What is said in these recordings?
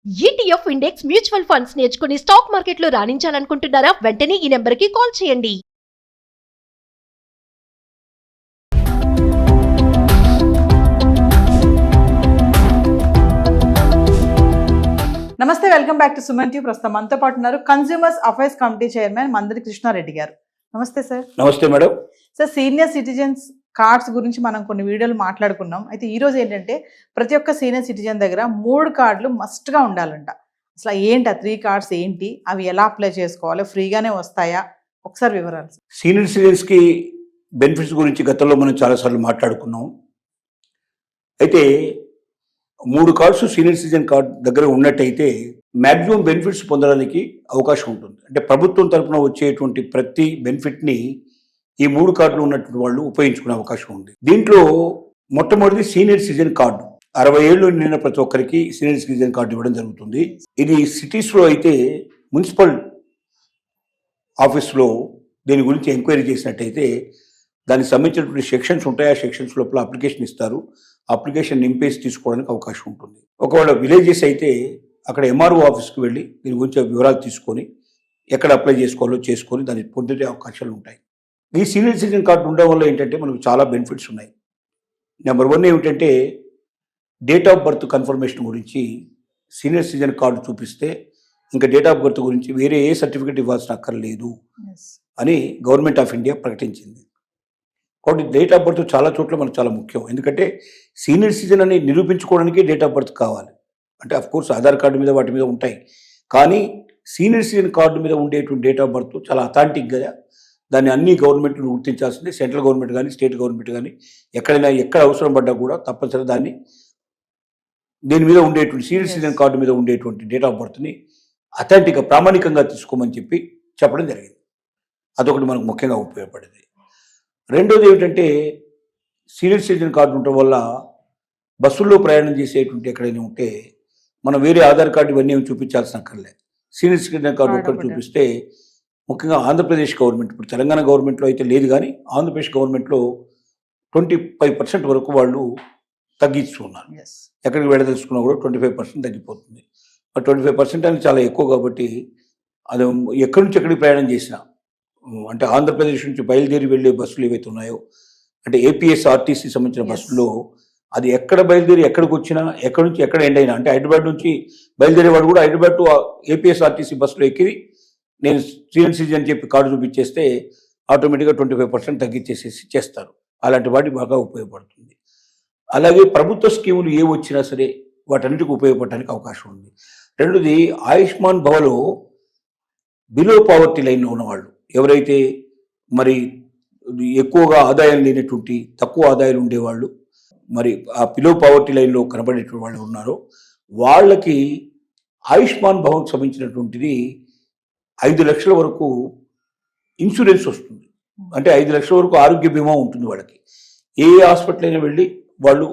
ETF index mutual funds నేర్చుకుని stock మార్కెట్లో రాణించాలనుకుంటున్నారా? వెంటనే ఈ నెంబర్కి కాల్ చేయండి. నమస్తే, welcome back to Suman TV. ప్రస్తుతం మనతో పాటు ఉన్నారు consumers affairs committee chairman Mandari Krishnareddy గారు. నమస్తే సార్. నమస్తే madam. Sir, senior citizens cards గురించి మనం కొన్ని వీడియోలు మాట్లాడుకున్నాం. అయితే ఈ రోజు ఏంటంటే ప్రతి ఒక్క సీనియర్ సిటిజన్ దగ్గర 3 కార్డులు మస్ట్గా ఉండాలంట. అసలు ఏంటి ఆ 3 కార్డ్స్ ఏంటి, అవి ఎలా అప్లై చేసుకోవాలి, ఫ్రీగానే వస్తాయా, ఒకసారి వివరాలు. సీనియర్ సిటిజన్స్కి బెనిఫిట్స్ గురించి గతంలో మనం చాలాసార్లు మాట్లాడుకున్నాం. అయితే 3 కార్డ్స్ సీనియర్ సిటిజన్ కార్డ్ దగ్గర ఉన్నట్టయితే మ్యాక్సిమం బెనిఫిట్స్ పొందడానికి అవకాశం ఉంటుంది. అంటే ప్రభుత్వం తరఫున వచ్చేటువంటి ప్రతి బెనిఫిట్ని ఈ 3 కార్డులు ఉన్నటువంటి వాళ్ళు ఉపయోగించుకునే అవకాశం ఉంది. దీంట్లో మొట్టమొదటి సీనియర్ సిటిజన్ కార్డు. 60 ఏళ్ళు నిండిన ప్రతి ఒక్కరికి సీనియర్ సిటిజన్ కార్డు ఇవ్వడం జరుగుతుంది. ఇది సిటీస్లో అయితే మున్సిపల్ ఆఫీస్లో దీని గురించి ఎంక్వైరీ చేసినట్టయితే దానికి సంబంధించినటువంటి సెక్షన్స్ ఉంటాయి. ఆ సెక్షన్స్ లోపల అప్లికేషన్ ఇస్తారు. అప్లికేషన్ నింపేసి తీసుకోవడానికి అవకాశం ఉంటుంది. ఒకవేళ విలేజెస్ అయితే అక్కడ ఎంఆర్ఓ ఆఫీస్కి వెళ్ళి దీని గురించి వివరాలు తీసుకొని ఎక్కడ అప్లై చేసుకోవాలో చేసుకొని దాన్ని పొందే అవకాశాలు ఉంటాయి. ఈ సీనియర్ సిటిజన్ కార్డు ఉండడం వల్ల ఏంటంటే మనకు చాలా బెనిఫిట్స్ ఉన్నాయి. నెంబర్ 1 ఏమిటంటే డేట్ ఆఫ్ బర్త్ కన్ఫర్మేషన్ గురించి సీనియర్ సిటిజన్ కార్డు చూపిస్తే ఇంకా డేట్ ఆఫ్ బర్త్ గురించి వేరే ఏ సర్టిఫికేట్ ఇవ్వాల్సిన అక్కర్లేదు అని గవర్నమెంట్ ఆఫ్ ఇండియా ప్రకటించింది. కాబట్టి డేట్ ఆఫ్ బర్త్ చాలా చోట్ల మనకు చాలా ముఖ్యం. ఎందుకంటే సీనియర్ సిటిజన్ అని నిరూపించుకోవడానికి డేట్ ఆఫ్ బర్త్ కావాలి. అంటే అఫ్కోర్స్ ఆధార్ కార్డు మీద వాటి మీద ఉంటాయి, కానీ సీనియర్ సిటిజన్ కార్డు మీద ఉండేటువంటి డేట్ ఆఫ్ బర్త్ చాలా అథాంటిక్గా దాన్ని అన్ని గవర్నమెంట్లు గుర్తించాల్సిందే. సెంట్రల్ గవర్నమెంట్ కానీ స్టేట్ గవర్నమెంట్ కానీ ఎక్కడైనా ఎక్కడ అవసరం పడ్డా కూడా తప్పనిసరి దీని మీద ఉండేటువంటి సీనియర్ సిటిజన్ కార్డు మీద ఉండేటువంటి డేట్ ఆఫ్ బర్త్ని అథాంటిక్గా ప్రామాణికంగా తీసుకోమని చెప్పడం జరిగింది. అదొకటి మనకు ముఖ్యంగా ఉపయోగపడేది. రెండోది ఏమిటంటే సీనియర్ సిటిజన్ కార్డు ఉండటం వల్ల బస్సుల్లో ప్రయాణం చేసేటువంటి ఎక్కడైనా ఉంటే మనం వేరే ఆధార్ కార్డు ఇవన్నీ ఏమి చూపించాల్సిన అక్కర్లే. సీనియర్ సిటిజన్ కార్డు ఒక్కటి చూపిస్తే, ముఖ్యంగా ఆంధ్రప్రదేశ్ గవర్నమెంట్, ఇప్పుడు తెలంగాణ గవర్నమెంట్లో అయితే లేదు కానీ ఆంధ్రప్రదేశ్ గవర్నమెంట్లో 25% వరకు వాళ్ళు తగ్గిస్తున్నారు. ఎక్కడికి వెళ్ళదలుచుకున్నా కూడా 25% తగ్గిపోతుంది. మరి 25% అనేది చాలా ఎక్కువ కాబట్టి అది ఎక్కడి నుంచి ఎక్కడికి ప్రయాణం చేసినా, అంటే ఆంధ్రప్రదేశ్ నుంచి బయలుదేరి వెళ్ళే బస్సులు ఏవైతే ఉన్నాయో, అంటే ఏపీఎస్ఆర్టీసీ సంబంధించిన బస్సులో అది ఎక్కడ బయలుదేరి ఎక్కడికి వచ్చినా, ఎక్కడి నుంచి ఎక్కడ ఎండ్ అయినా, అంటే హైదరాబాద్ నుంచి బయలుదేరేవాడు కూడా హైదరాబాద్ టు ఏపీఎస్ఆర్టీసీ బస్సులో ఎక్కి నేను సీనియర్ సిటిజన్ అని చెప్పి కార్డు చూపించేస్తే ఆటోమేటిక్గా 25% తగ్గించేసేసి చేస్తారు. అలాంటి వాటికి బాగా ఉపయోగపడుతుంది. అలాగే ప్రభుత్వ స్కీములు ఏ వచ్చినా సరే వాటన్నిటికీ ఉపయోగపడడానికి అవకాశం ఉంది. రెండోది ఆయుష్మాన్ భవలో బిలో పావర్టీ లైన్లో ఉన్నవాళ్ళు, ఎవరైతే మరి ఎక్కువగా ఆదాయం లేనటువంటి తక్కువ ఆదాయాలు ఉండేవాళ్ళు, మరి ఆ బిలో పావర్టీ లైన్లో కనబడేటువంటి వాళ్ళు ఉన్నారో వాళ్ళకి ఆయుష్మాన్ భవన్కి సంబంధించినటువంటిది 5 లక్షల వరకు ఇన్సూరెన్స్ వస్తుంది. అంటే 5 లక్షల వరకు ఆరోగ్య బీమా ఉంటుంది వాళ్ళకి. ఏ హాస్పిటల్ అయినా వెళ్ళి వాళ్ళు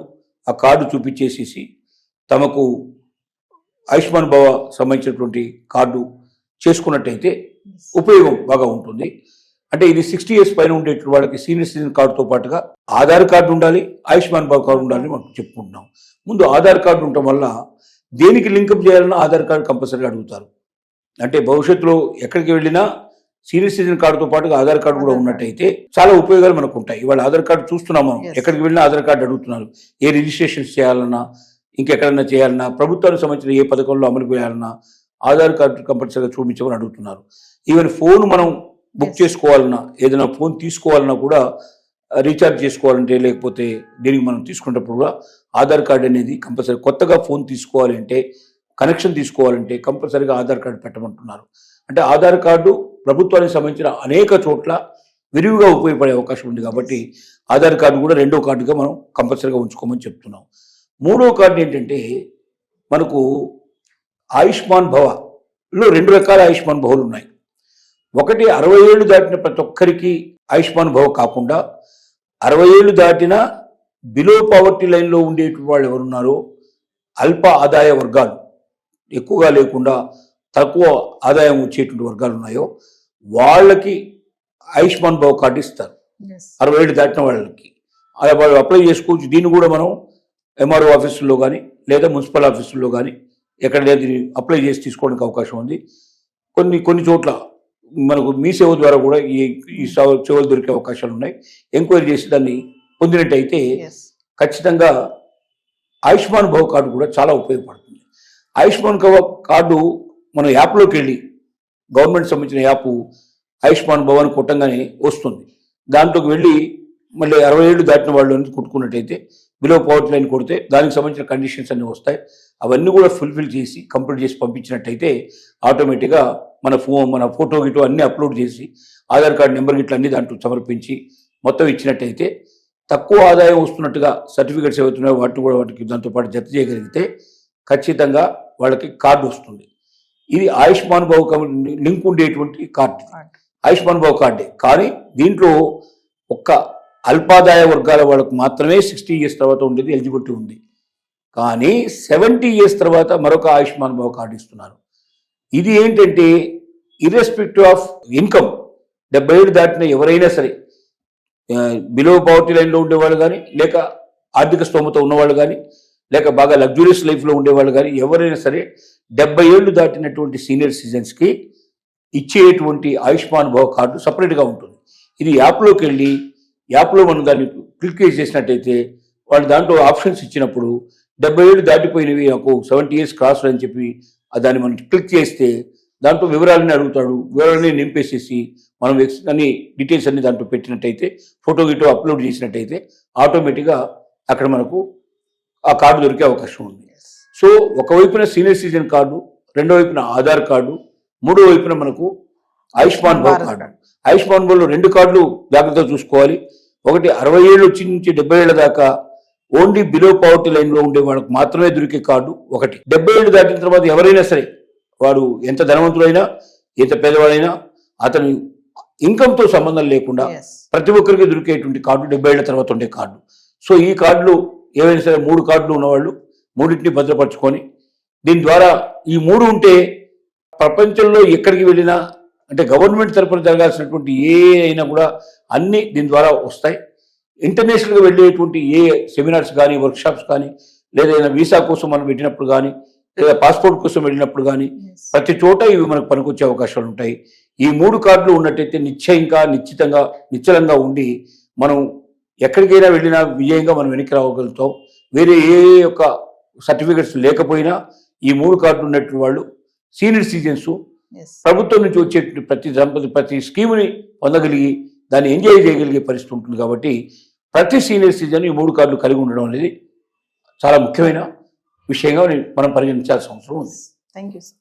ఆ కార్డు చూపించేసేసి తమకు ఆయుష్మాన్ భవ సంబంధించినటువంటి కార్డు చేసుకున్నట్టయితే ఉపయోగం బాగా ఉంటుంది. అంటే ఇది 60 years పైన ఉండేటువంటి వాళ్ళకి సీనియర్ సిటిజన్ కార్డుతో పాటుగా ఆధార్ కార్డు ఉండాలి, ఆయుష్మాన్ భవ కార్డు ఉండాలని మనం చెప్పుకుంటున్నాం. ముందు ఆధార్ కార్డు ఉండటం వల్ల దేనికి లింకప్ చేయాలన్నా ఆధార్ కార్డు కంపల్సరీగా అడుగుతారు. అంటే భవిష్యత్తులో ఎక్కడికి వెళ్ళినా సీనియర్ సిటిజన్ కార్డుతో పాటుగా ఆధార్ కార్డు కూడా ఉన్నట్టయితే చాలా ఉపయోగాలు మనకు ఉంటాయి. ఇవాళ ఆధార్ కార్డు చూస్తున్నాము, ఎక్కడికి వెళ్ళినా ఆధార్ కార్డు అడుగుతున్నారు. ఏ రిజిస్ట్రేషన్స్ చేయాలన్నా, ఇంకెక్కడన్నా చేయాలన్నా, ప్రభుత్వానికి సంబంధించిన ఏ పథకంలో అమలు చేయాలన్నా ఆధార్ కార్డు కంపల్సరీగా చూపించమని అడుగుతున్నారు. ఈవెన్ ఫోన్ మనం బుక్ చేసుకోవాలన్నా, ఏదైనా ఫోన్ తీసుకోవాలన్నా కూడా, రీఛార్జ్ చేసుకోవాలంటే, లేకపోతే దీనికి మనం తీసుకునేటప్పుడు కూడా ఆధార్ కార్డు అనేది కంపల్సరీ. కొత్తగా ఫోన్ తీసుకోవాలి అంటే, కనెక్షన్ తీసుకోవాలంటే కంపల్సరీగా ఆధార్ కార్డు పెట్టమంటున్నారు. అంటే ఆధార్ కార్డు ప్రభుత్వానికి సంబంధించిన అనేక చోట్ల విరివిగా ఉపయోగపడే అవకాశం ఉంది. కాబట్టి ఆధార్ కార్డు కూడా 2వ కార్డుగా మనం కంపల్సరీగా ఉంచుకోమని చెప్తున్నాం. 3వ కార్డు ఏంటంటే మనకు ఆయుష్మాన్ భవలో 2 రకాల ఆయుష్మాన్ భవలు ఉన్నాయి. ఒకటి 60 ఏళ్ళు దాటిన ప్రతి ఒక్కరికి ఆయుష్మాన్ భవ కాకుండా 60 ఏళ్ళు దాటిన బిలో పావర్టీ లైన్లో ఉండేటువంటి వాళ్ళు ఎవరున్నారో, అల్ప ఆదాయ వర్గాలు, ఎక్కువగా లేకుండా తక్కువ ఆదాయం వచ్చేటువంటి వర్గాలు ఉన్నాయో వాళ్ళకి ఆయుష్మాన్ భవ కార్డు ఇస్తారు. 60 ఏళ్ళు దాటిన వాళ్ళకి వాళ్ళు అప్లై చేసుకోవచ్చు. దీన్ని కూడా మనం ఎంఆర్ఓ ఆఫీసుల్లో కానీ లేదా మున్సిపల్ ఆఫీసుల్లో కానీ ఎక్కడ లేదు అప్లై చేసి తీసుకోవడానికి అవకాశం ఉంది. కొన్ని చోట్ల మనకు మీ సేవ ద్వారా కూడా ఈ సేవలు దొరికే అవకాశాలు ఉన్నాయి. ఎంక్వైరీ చేసి దాన్ని పొందినట్టయితే ఎస్ ఖచ్చితంగా ఆయుష్మాన్ భవ కార్డు కూడా చాలా ఉపయోగపడుతుంది. ఆయుష్మాన్ కార్డు మన యాప్లోకి వెళ్ళి గవర్నమెంట్ సంబంధించిన యాప్ ఆయుష్మాన్ భవ అని కొట్టంగానే వస్తుంది. దాంట్లోకి వెళ్ళి మళ్ళీ 60 ఏళ్ళు దాటిన వాళ్ళు కుట్టుకున్నట్టయితే బిలో పవర్టీ లైన్ కొడితే దానికి సంబంధించిన కండిషన్స్ అన్నీ వస్తాయి. అవన్నీ కూడా ఫుల్ఫిల్ చేసి కంప్లీట్ చేసి పంపించినట్టయితే ఆటోమేటిక్గా మన ఫోటో గిటో అన్నీ అప్లోడ్ చేసి ఆధార్ కార్డు నెంబర్ గిట్ల అన్నీ దాంట్లో సమర్పించి మొత్తం ఇచ్చినట్టయితే తక్కువ ఆదాయం వస్తున్నట్టుగా సర్టిఫికెట్స్ ఏవైతున్నాయో వాటికి దాంతోపాటు జత చేయగలిగితే ఖచ్చితంగా వాళ్ళకి కార్డు వస్తుంది. ఇది ఆయుష్మాన్ భవ లింక్ ఉండేటువంటి కార్డు, ఆయుష్మాన్ భవ కార్డే. కానీ దీంట్లో ఒక్క అల్పాదాయ వర్గాల వాళ్ళకు మాత్రమే 60 ఇయర్స్ తర్వాత ఉండేది ఎలిజిబిలిటీ ఉంది. కానీ 70 ఇయర్స్ తర్వాత మరొక ఆయుష్మాన్ భవ కార్డు ఇస్తున్నారు. ఇది ఏంటంటే ఇర్రెస్పెక్టివ్ ఆఫ్ ఇన్కమ్ 70 ఏళ్ళు దాటిన ఎవరైనా సరే బిలో పవర్టీ లైన్లో ఉండేవాళ్ళు కానీ, లేక ఆర్థిక స్తోమత ఉన్నవాళ్ళు కానీ, లేక బాగా లగ్జూరియస్ లైఫ్లో ఉండేవాళ్ళు కానీ ఎవరైనా సరే 70 ఏళ్ళు దాటినటువంటి సీనియర్ సిటిజన్స్కి ఇచ్చేటువంటి ఆయుష్మాన్ భవ కార్డు సపరేట్గా ఉంటుంది. ఇది యాప్లోకి వెళ్ళి యాప్లో మనం దాన్ని క్లిక్ చేసినట్టయితే వాళ్ళు దాంట్లో ఆప్షన్స్ ఇచ్చినప్పుడు 70 ఏళ్ళు దాటిపోయినవి నాకు 70 ఇయర్స్ క్రాస్ అని చెప్పి దాన్ని మనం క్లిక్ చేస్తే దాంట్లో వివరాలని అడుగుతాడు. వివరాలని నింపేసేసి మనం అన్ని డీటెయిల్స్ అన్ని దాంట్లో పెట్టినట్టయితే ఫోటో గిటో అప్లోడ్ చేసినట్టయితే ఆటోమేటిక్గా అక్కడ మనకు ఆ కార్డు దొరికే అవకాశం ఉంది. సో ఒకవైపున సీనియర్ సిటిజన్ కార్డు, రెండో వైపున ఆధార్ కార్డు, మూడో వైపున మనకు ఆయుష్మాన్ భవ కార్డు. ఆయుష్మాన్ భవన్లో 2 కార్డులు జాగ్రత్తగా చూసుకోవాలి. ఒకటి 60 ఏళ్ళు వచ్చి నుంచి 70 ఏళ్ళ దాకా ఓన్లీ బిలో పవర్టీ లైన్లో ఉండే వాళ్ళకు మాత్రమే దొరికే కార్డు ఒకటి. 70 ఏళ్ళు దాటిన తర్వాత ఎవరైనా సరే వాడు ఎంత ధనవంతుడైనా ఎంత పేదవాడైనా అతని ఇన్కమ్తో సంబంధం లేకుండా ప్రతి ఒక్కరికి దొరికేటువంటి కార్డు 70 ఏళ్ల తర్వాత ఉండే కార్డు. సో ఈ కార్డులు ఏవైనా సరే 3 కార్డులు ఉన్నవాళ్ళు 3టిని భద్రపరచుకొని దీని ద్వారా ఈ 3 ఉంటే ప్రపంచంలో ఎక్కడికి వెళ్ళినా అంటే గవర్నమెంట్ తరఫున జరగాల్సినటువంటి ఏ అయినా కూడా అన్నీ దీని ద్వారా వస్తాయి. ఇంటర్నేషనల్గా వెళ్ళేటువంటి ఏ సెమినార్స్ కానీ వర్క్షాప్స్ కానీ లేదా వీసా కోసం మనం పెట్టినప్పుడు కానీ లేదా పాస్పోర్ట్ కోసం వెళ్ళినప్పుడు కానీ ప్రతి చోట ఇవి మనకు పనికొచ్చే అవకాశాలు ఉంటాయి. ఈ 3 కార్డులు ఉన్నట్టయితే నిశ్చలంగా ఉండి మనం ఎక్కడికైనా వెళ్ళినా విజయంగా మనం వెనక్కి రాగలుగుతాం. వేరే ఏ యొక్క సర్టిఫికెట్స్ లేకపోయినా ఈ 3 కార్డులు ఉన్నటువంటి వాళ్ళు సీనియర్ సిటిజన్స్ ప్రభుత్వం నుంచి వచ్చే ప్రతి స్కీముని పొందగలిగి దాన్ని ఎంజాయ్ చేయగలిగే పరిస్థితి ఉంటుంది. కాబట్టి ప్రతి సీనియర్ సిటిజన్ ఈ 3 కార్డులు కలిగి ఉండడం అనేది చాలా ముఖ్యమైన విషయంగా మనం పరిగణించాల్సిన అవసరం ఉంది. Thank you sir.